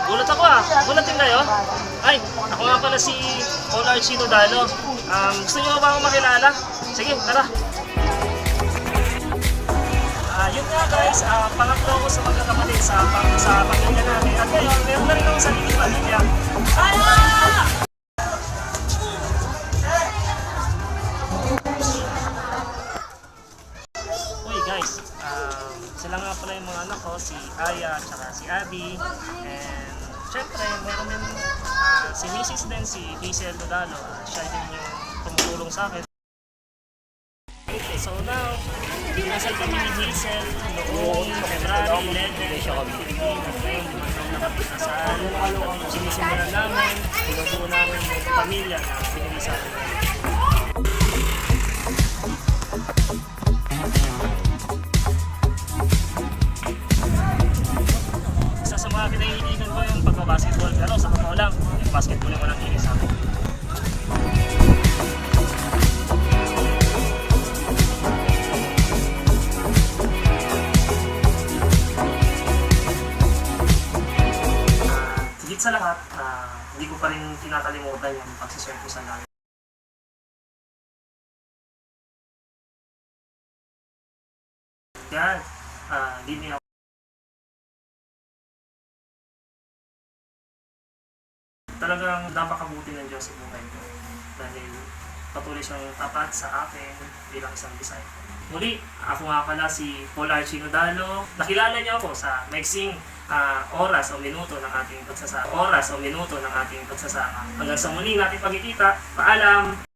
Gulat ako ah. Gulat din kayo? Ay, ako nga pala si Paul Archino Dalo. Gusto niyo ba akong makilala? Sige, tara. Yun nga guys, pangatlo ko sa mga kapatid sa pamilya namin. At ngayon, meron na rin akong sariling pamilya. Uy guys, sila nga pala yung mga anak ko, si Aya at saka si Abby. And syempre, meron din si Mrs. din, si Hazel Dodalo. Siya din yung tumutulong sa akin. Okay, so now, dinasal kami ni Hazel noong February 11 siya kami pinigil. At ngayon, 5 taon na kami kasal. Sinisimulan namin, binubuo namin yung pamilya na pinili sa akin. Isa sa mga kinahihiligan ko yung pagbabasketball. Pero sa totoo lang, yung basketball yung walang hilig sa akin. Higit sa lahat, hindi ko pa rin tinakalimutan yung pagsiserve ko sa langit. Yan, lead me ako. Talagang napakabuti ng Diyos sa buhay ko dahil patuloy siyang tapat sa akin bilang isang disciple. Muli, ako nga pala si Paul Archino Dalo. Nakilala niyo ako sa maiksing oras o minuto ng ating pagsasama. Hanggang sa muli nating pagkikita. Paalam!